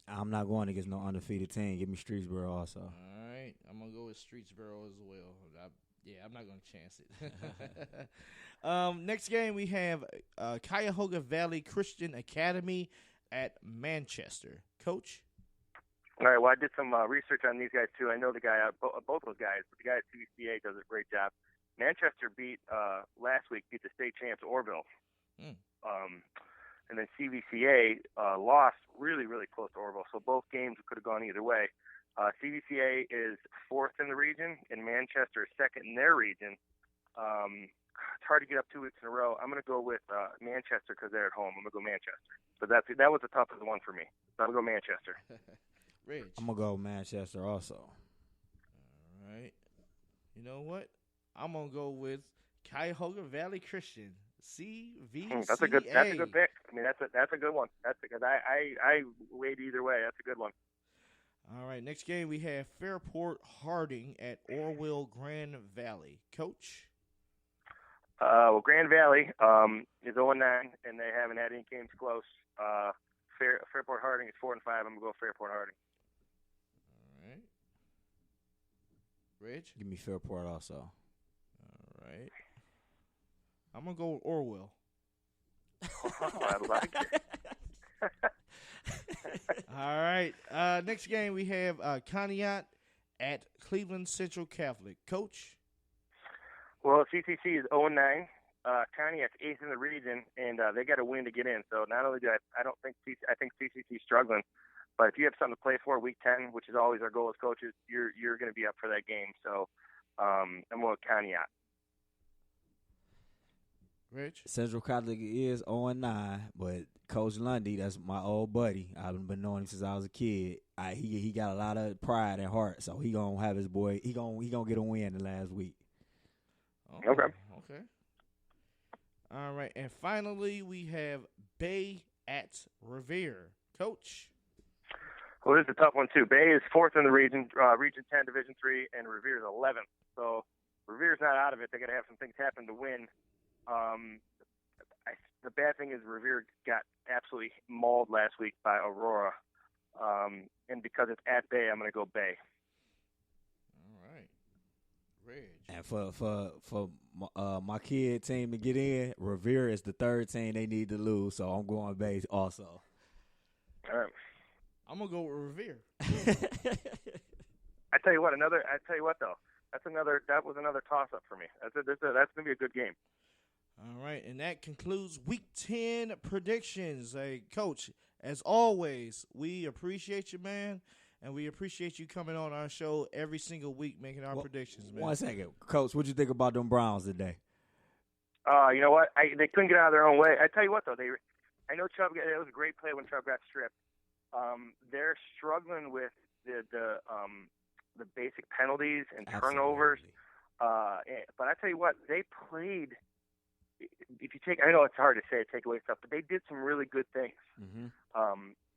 I'm not going against no undefeated team. Give me Streetsboro also. All right. I'm going to go with Streetsboro as well. I'm not going to chance it. Next game, we have Cuyahoga Valley Christian Academy at Manchester. Coach? All right, well, I did some research on these guys, too. I know the guy, both those guys, but the guy at CVCA does a great job. Manchester last week, beat the state champs, Orville. And then CVCA lost really, really close to Orville. So both games could have gone either way. CVCA is 4th in the region, and Manchester is 2nd in their region. It's hard to get up 2 weeks in a row. I'm going to go with Manchester because they're at home. I'm going to go Manchester. But that was the toughest one for me. So I'm going to go Manchester. Rich. I'm going to go Manchester also. All right. You know what? I'm going to go with Cuyahoga Valley Christian. CVCA. That's a good pick. I mean, that's a good one. That's because I weighed either way. That's a good one. All right, next game we have Fairport Harding at Orwell Grand Valley. Coach? Well, Grand Valley is 0-9, and they haven't had any games close. Fairport Harding is 4-5. I'm going to go Fairport Harding. All right. Reg? Give me Fairport also. All right. I'm going to go with Orwell. I like it. All right. Next game we have Conneaut at Cleveland Central Catholic. Coach? Well, CCC is 0-9. Conneaut's 8th in the region, and they got to win to get in. So not only do I think CCC is struggling, but if you have something to play for week 10, which is always our goal as coaches, you're going to be up for that game. So I'm going with Conneaut. Rich? Central Catholic is 0-9, but Coach Lundy, that's my old buddy. I've been knowing him since I was a kid. He got a lot of pride and heart, so he gonna have his boy. He gonna get a win the last week. Okay. All right, and finally we have Bay at Revere. Coach? Well, this is a tough one too. Bay is 4th in the region, Region 10, Division 3, and Revere is 11th. So Revere's not out of it. They got to have some things happen to win. The bad thing is Revere got absolutely mauled last week by Aurora, and because it's at Bay, I'm going to go Bay. All right, Reg. And for my kid team to get in, Revere is the 3rd team they need to lose, so I'm going Bay also. All right. I'm gonna go with Revere. I tell you what though, that was another toss up for me. That's gonna be a good game. All right, and that concludes Week 10 predictions. Hey, Coach, as always, we appreciate you, man, and we appreciate you coming on our show every single week making our predictions, man. 1 second, Coach, what'd you think about them Browns today? You know what? They couldn't get out of their own way. I tell you what though, I know Chubb. It was a great play when Chubb got stripped. They're struggling with the basic penalties and turnovers. But I tell you what, they played. If you take, I know it's hard to say take away stuff, but they did some really good things. Mm-hmm.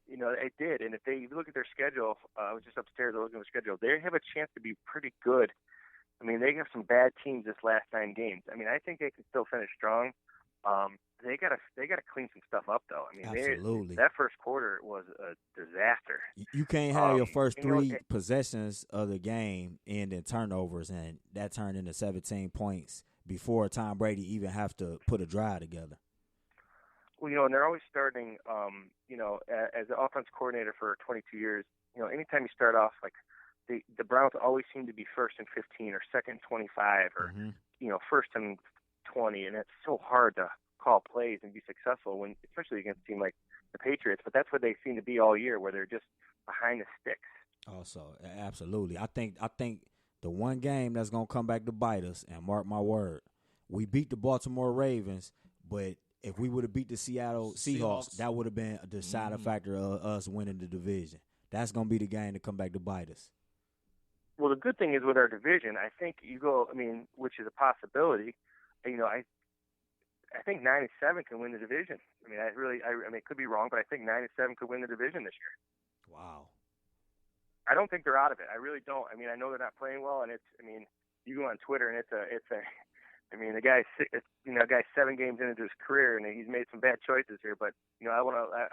It did. And if you look at their schedule, I was just upstairs looking at their schedule. They have a chance to be pretty good. I mean, they have some bad teams this last 9 games. I mean, I think they can still finish strong. They gotta clean some stuff up though. I mean, absolutely. That first quarter was a disaster. You can't have your first 3 possessions of the game end in turnovers, and that turned into 17 points before Tom Brady even have to put a drive together. Well, and they're always starting. As an offense coordinator for 22 years, anytime you start off like the Browns always seem to be 1st and 15 or 2nd and 25 or 1st and 20, and it's so hard to call plays and be successful when, especially against a team like the Patriots. But that's what they seem to be all year, where they're just behind the sticks. Also, absolutely. I think the one game that's gonna come back to bite us, and mark my word, we beat the Baltimore Ravens, but if we would have beat the Seattle Seahawks, that would have been a deciding factor of us winning the division. That's gonna be the game to come back to bite us. Well, the good thing is with our division, I think which is a possibility. I think 9-7 can win the division. I mean, it could be wrong, but I think 9-7 could win the division this year. Wow. I don't think they're out of it. I really don't. I mean, I know they're not playing well, and you go on Twitter and the guy's 7 games into his career and he's made some bad choices here, but I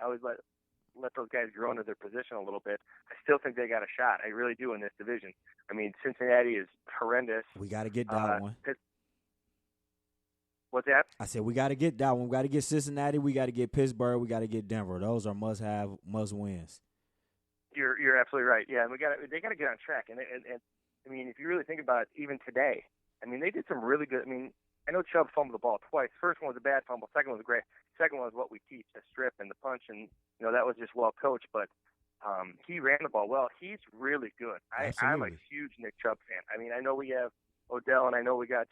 always let those guys grow into their position a little bit. I still think they got a shot. I really do in this division. I mean, Cincinnati is horrendous. We got to get that one. What's that? I said we got to get that one. We got to get Cincinnati. We got to get Pittsburgh. We got to get Denver. Those are must wins. You're absolutely right. Yeah, and they got to get on track. And I mean, if you really think about it, even today, I mean, they did some really good. I mean, I know Chubb fumbled the ball twice. First one was a bad fumble. Second one was great. Second one was what we teach, the strip and the punch, and that was just well coached. But he ran the ball well. He's really good. I'm a huge Nick Chubb fan. I mean, I know we have Odell, and I know we got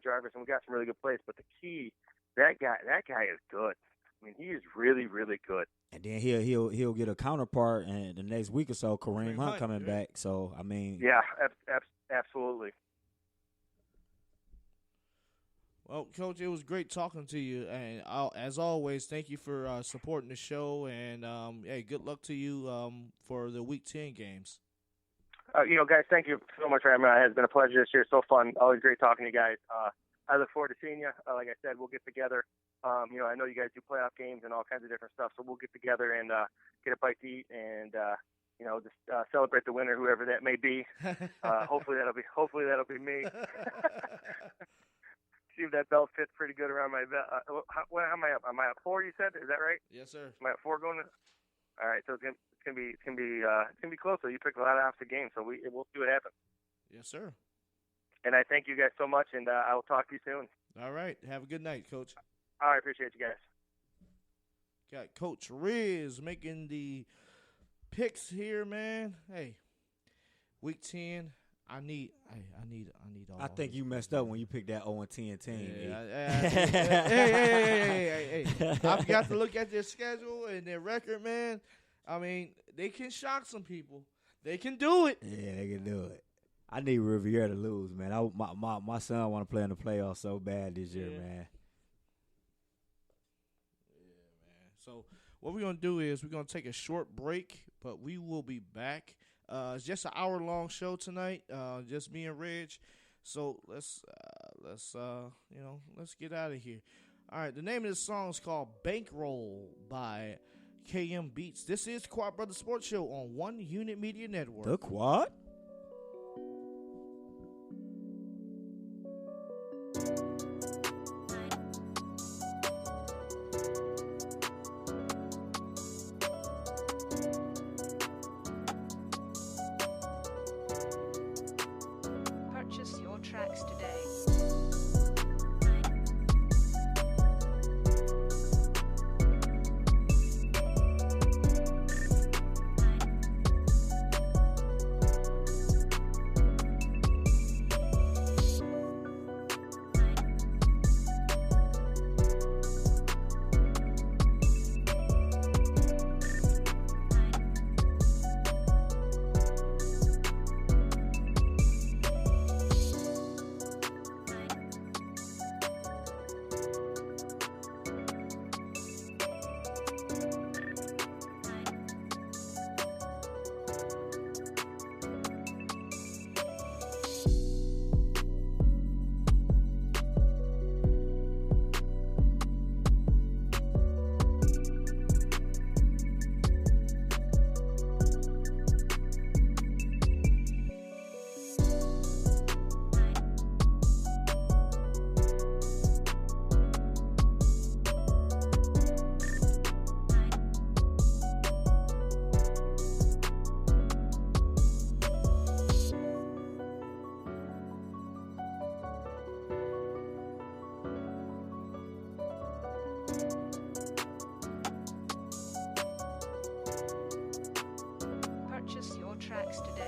Jarvis, and we got some really good plays. But the key, that guy is good. I mean, he is really, really good. And then he'll get a counterpart in the next week or so. Kareem Hunt coming back. So I mean, yeah, absolutely. Well, Coach, it was great talking to you, and as always, thank you for supporting the show. And hey, good luck to you for the Week 10 games. Guys, thank you so much for having me. It has been a pleasure this year. So fun. Always great talking to you guys. I look forward to seeing you. Like I said, we'll get together. I know you guys do playoff games and all kinds of different stuff, so we'll get together and get a bite to eat and just celebrate the winner, whoever that may be. Hopefully that'll be me. See if that belt fits pretty good around my belt. How am I up? Am I up 4? You said, is that right? Yes, sir. Am I at 4 going? All right, so it's gonna be close. So you picked a lot of opposite games, so we'll see what happens. Yes, sir. And I thank you guys so much, and I will talk to you soon. All right. Have a good night, Coach. All right, appreciate you guys. Got Coach Riz making the picks here, man. Hey, Week 10. I need all. I think you messed up when you picked that 0-10 team. Hey. I've got to look at their schedule and their record, man. I mean, they can shock some people. They can do it. Yeah, they can do it. I need Riviera to lose, man. My son want to play in the playoffs so bad this year, man. Yeah, man. So what we're going to do is we're going to take a short break, but we will be back. It's just an hour-long show tonight, just me and Reg. So let's get out of here. All right, the name of this song is called Bankroll by KM Beats. This is Quad Brothers Sports Show on One Unit Media Network. The Quad? Purchase your tracks today. Purchase your tracks today.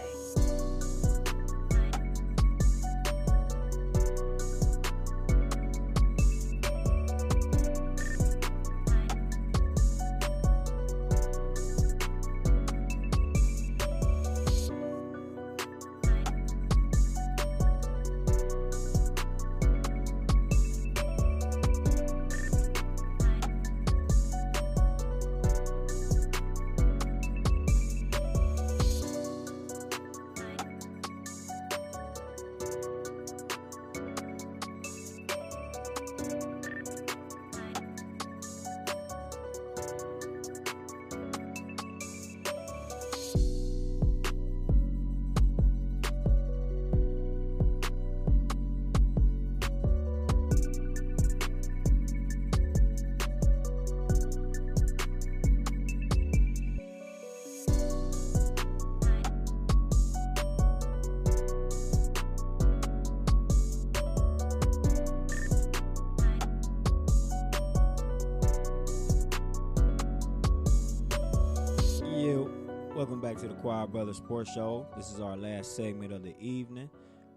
Welcome back to the Quad Brothers Sports Show. This is our last segment of the evening.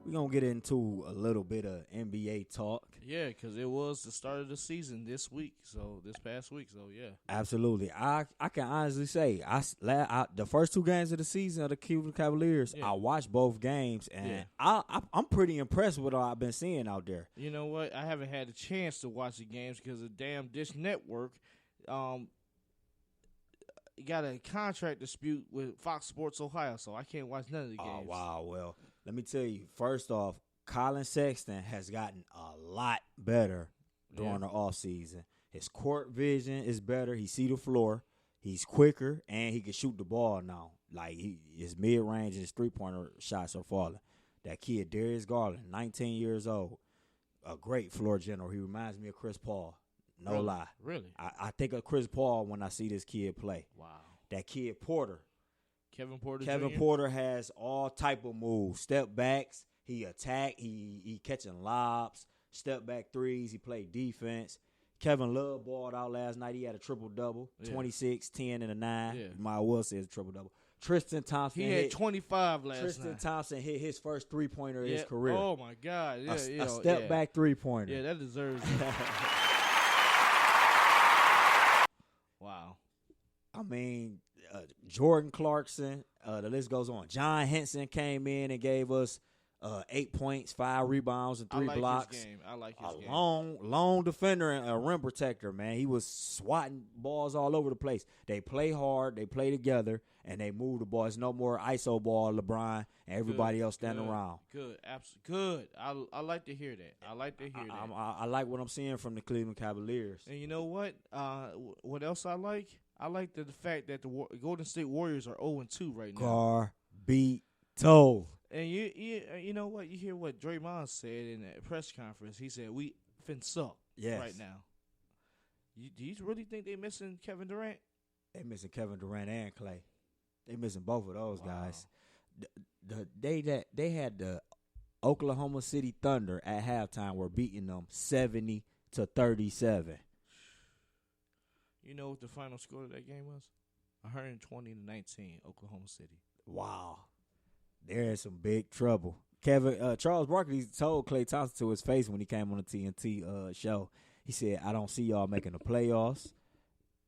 We're going to get into a little bit of NBA talk. Yeah, because it was the start of the season this past week. So, yeah. Absolutely. I can honestly say, the first 2 games of the season of the Cleveland Cavaliers, I watched both games, and I'm pretty impressed with what I've been seeing out there. You know what? I haven't had a chance to watch the games because the damn Dish Network got a contract dispute with Fox Sports Ohio, so I can't watch none of the games. Oh, wow. Well, let me tell you, first off, Colin Sexton has gotten a lot better during the offseason. His court vision is better. He see the floor. He's quicker, and he can shoot the ball now. Like, his mid-range and his three-pointer shots are falling. That kid, Darius Garland, 19 years old, a great floor general. He reminds me of Chris Paul. No lie. Really? I think of Chris Paul when I see this kid play. Wow. That kid Porter. Kevin Porter Kevin Jr.? Porter has all type of moves. Step backs. He attack. He catching lobs. Step back threes. He played defense. Kevin Love balled out last night. He had a triple-double. 26, 10, and a 9. Yeah. You might well say it's a triple-double. Tristan Thompson. He had 25 last night. Tristan Thompson hit his first three-pointer of his career. Oh, my God. Yeah, a step-back three-pointer. Yeah, that deserves it. Wow. I mean, Jordan Clarkson, the list goes on. John Henson came in and gave us 8 points, 5 rebounds, and 3 blocks. I like his game. Long defender and a rim protector, man. He was swatting balls all over the place. They play hard, they play together, and they move the ball. It's no more ISO ball, LeBron, and everybody else standing around. Good, absolutely good. I like to hear that. I like to hear that. I like what I'm seeing from the Cleveland Cavaliers. And you know what? What else I like? I like the fact that the Golden State Warriors are 0-2 right now. Toe. And you know what? You hear what Draymond said in that press conference. He said, we fin suck right now. Do you really think they missing Kevin Durant? They missing Kevin Durant and Clay. They missing both of those guys. They had the Oklahoma City Thunder at halftime were beating them 70-37. You know what the final score of that game was? 120-19, Oklahoma City. Wow. They're in some big trouble. Charles Barkley told Klay Thompson to his face when he came on the TNT show. He said, I don't see y'all making the playoffs.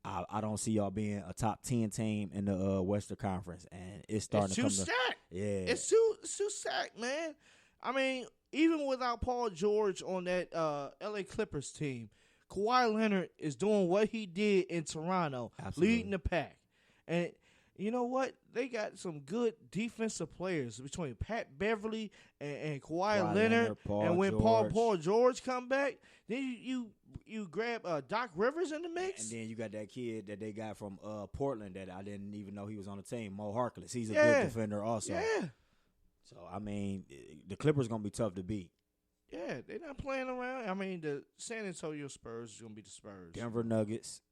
I don't see y'all being a top 10 team in the Western Conference. And it's starting to come to... Yeah. It's too stacked, man. I mean, even without Paul George on that L.A. Clippers team, Kawhi Leonard is doing what he did in Toronto, leading the pack. And you know what? They got some good defensive players between Pat Beverly and Kawhi Leonard. And when Paul George come back, then you grab Doc Rivers in the mix. And then you got that kid that they got from Portland that I didn't even know he was on the team, Mo Harkless. He's a good defender also. Yeah. So, I mean, the Clippers going to be tough to beat. Yeah, they're not playing around. I mean, the San Antonio Spurs is going to be the Spurs. Denver Nuggets.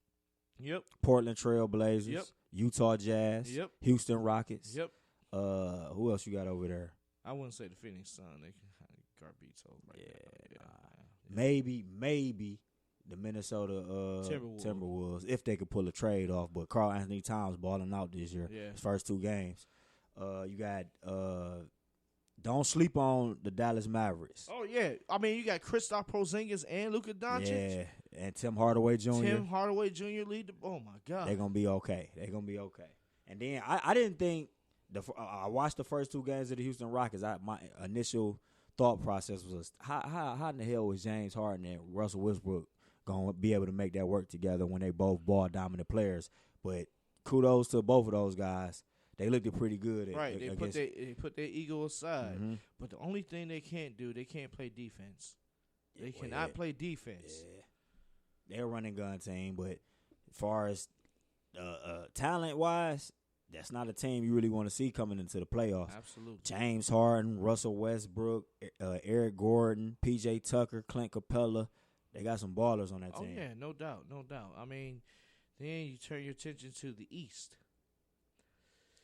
Yep. Portland Trail Blazers. Yep. Utah Jazz. Yep. Houston Rockets. Yep. Who else you got over there? I wouldn't say the Phoenix Suns. They can kind of garbage right now. Maybe the Minnesota Timberwolves, if they could pull a trade off. But Karl Anthony Towns balling out this year. Yeah. His first 2 games. You got don't sleep on the Dallas Mavericks. Oh, yeah. I mean, you got Kristaps Porzingis and Luka Doncic. Yeah, and Tim Hardaway Jr. lead the – oh, my God. They're going to be okay. And then I didn't think I watched the first 2 games of the Houston Rockets. My initial thought process was, how in the hell was James Harden and Russell Westbrook going to be able to make that work together when they both ball-dominant players? But kudos to both of those guys. They looked pretty good. Right, they put their ego aside. Mm-hmm. But the only thing they can't do, they can't play defense. They cannot play defense. Yeah. They're a running gun team, but as far as talent-wise, that's not a team you really want to see coming into the playoffs. Absolutely. James Harden, Russell Westbrook, Eric Gordon, P.J. Tucker, Clint Capella. They got some ballers on that team. Oh, yeah, no doubt. I mean, then you turn your attention to the East.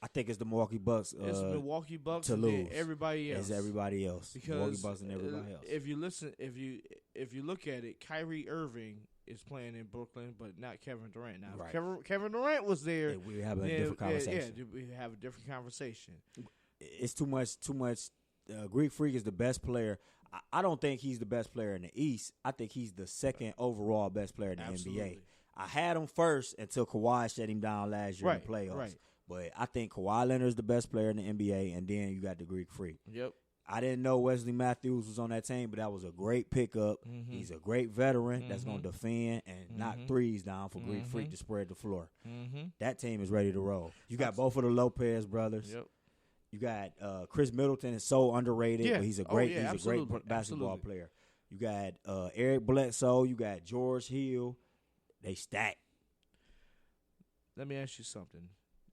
I think it's the Milwaukee Bucks. It's Milwaukee Bucks to and lose. Everybody else. It's everybody else. Because Milwaukee Bucks and everybody else. If you look at it, Kyrie Irving is playing in Brooklyn, but not Kevin Durant. Now, right. if Kevin Durant was there, we have a different conversation. Yeah, we have a different conversation. It's too much Greek Freak is the best player. I don't think he's the best player in the East. I think he's the second overall best player in the NBA. I had him first until Kawhi shut him down last year in the playoffs. Right. But I think Kawhi Leonard is the best player in the NBA, and then you got the Greek Freak. Yep. I didn't know Wesley Matthews was on that team, but that was a great pickup. He's a great veteran that's going to defend and knock threes down for Greek Freak to spread the floor. That team is ready to roll. You got both of the Lopez brothers. Yep. You got Chris Middleton is so underrated, but he's a great basketball player. You got Eric Bledsoe. You got George Hill. They stacked. Let me ask you something: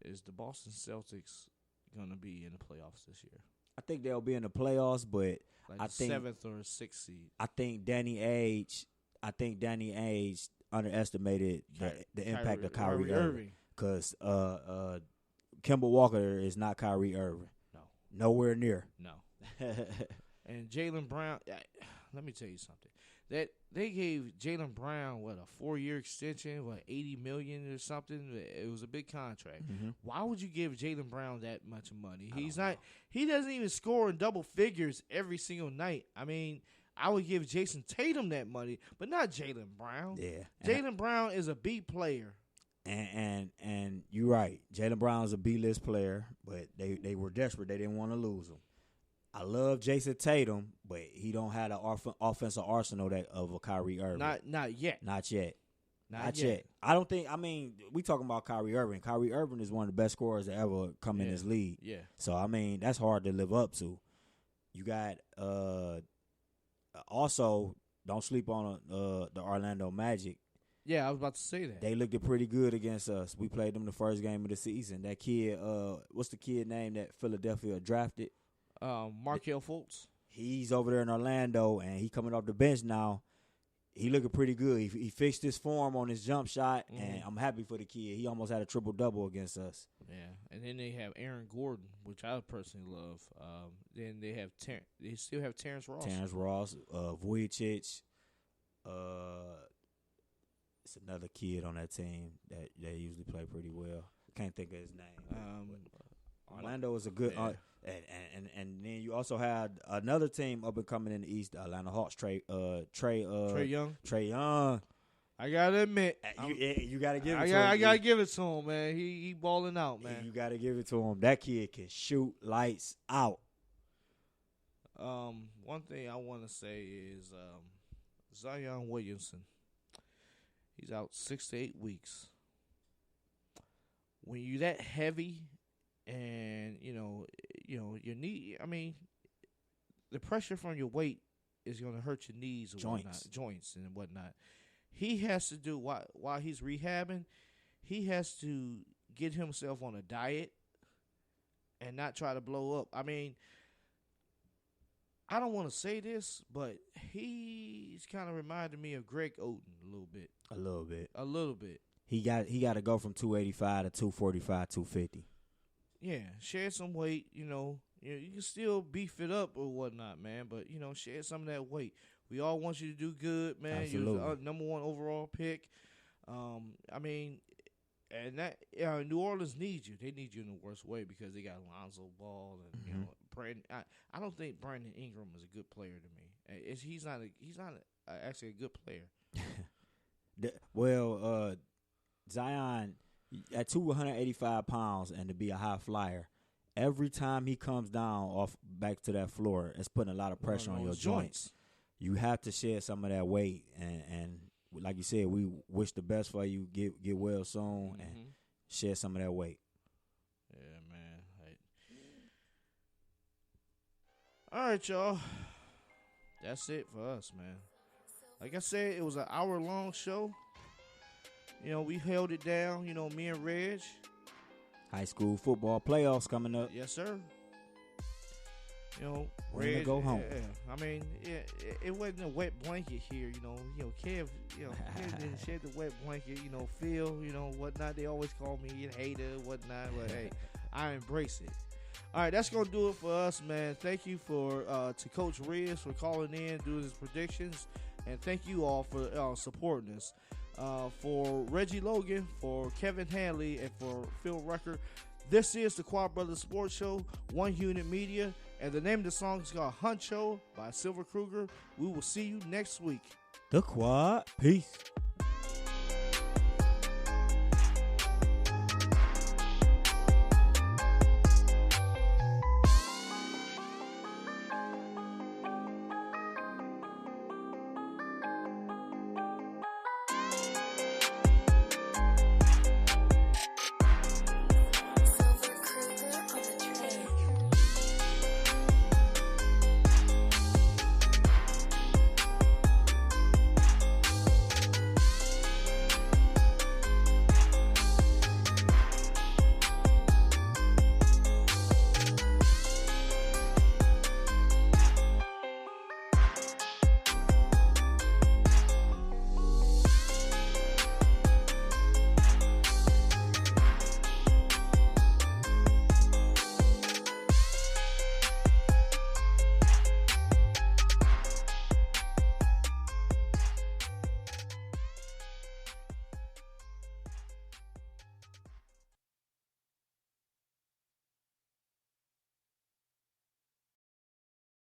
is the Boston Celtics going to be in the playoffs this year? I think they'll be in the playoffs, but like I think 7th or 6th seed. I think Danny Ainge underestimated the impact of Kyrie Irving because Kemba Walker is not Kyrie Irving. No. Nowhere near. No. And Jaylen Brown, let me tell you something. That they gave Jaylen Brown, a 4-year extension, $80 million or something? It was a big contract. Why would you give Jaylen Brown that much money? He doesn't even score in double figures every single night. I mean, I would give Jason Tatum that money, but not Jaylen Brown. Yeah. Jaylen Brown is a B player. And you're right. Jaylen Brown is a B-list player, but they were desperate. They didn't want to lose him. I love Jason Tatum, but he don't have the offensive arsenal of a Kyrie Irving. Not yet. Not yet. I don't think. I mean, we talking about Kyrie Irving. Kyrie Irving is one of the best scorers to ever come in this league. Yeah. So I mean, that's hard to live up to. You got also don't sleep on the Orlando Magic. Yeah, I was about to say that. They looked pretty good against us. We played them the first game of the season. That kid, what's the kid name that Philadelphia drafted? Markelle Fultz. He's over there in Orlando, and he coming off the bench now. He looking pretty good. He fixed his form on his jump shot, and I'm happy for the kid. He almost had a triple-double against us. Yeah, and then they have Aaron Gordon, which I personally love. Then they have they still have Terrence Ross. Vujicic. It's another kid on that team that they usually play pretty well. Can't think of his name. Orlando is a good and then you also had another team up and coming in the East, the Atlanta Hawks. Trey Young. I gotta admit, you gotta give it to him. I gotta give it to him, man. He balling out, man. You gotta give it to him. That kid can shoot lights out. One thing I want to say is Zion Williamson. He's out 6 to 8 weeks. When you're that heavy, and your knee. I mean, the pressure from your weight is going to hurt your knees or joints and whatnot. He has to do while he's rehabbing. He has to get himself on a diet and not try to blow up. I mean, I don't want to say this, but he's kind of reminded me of Greg Oden a little bit. A little bit. He got to go from 285 to 245, 250. Yeah, shed some weight. You can still beef it up or whatnot, man. But shed some of that weight. We all want you to do good, man. Absolutely. You're the number 1 overall pick. I mean, and that New Orleans needs you. They need you in the worst way because they got Lonzo Ball and Brandon. I don't think Brandon Ingram is a good player to me. He's not actually a good player. Zion at 285 pounds and to be a high flyer, every time he comes down back to that floor, it's putting a lot of pressure on your joints. You have to shed some of that weight, and like you said, we wish the best for you. Get well soon and shed some of that weight. Yeah, man. All right, y'all. That's it for us, man. Like I said, it was an hour-long show. We held it down, me and Reg. High school football playoffs coming up. Yes, sir. Reg, go home. Yeah. I mean, it wasn't a wet blanket here, Kev, Kev didn't shed the wet blanket, Phil, whatnot. They always call me a hater, whatnot, but hey, I embrace it. All right, that's going to do it for us, man. Thank you to Coach Riz for calling in, doing his predictions, and thank you all for supporting us. For Reggie Logan, for Kevin Hanley, and for Phil Rucker, this is the Quad Brothers Sports Show, One Unit Media. And the name of the song is called Huncho by Silver Kruger. We will see you next week. The Quad. Peace.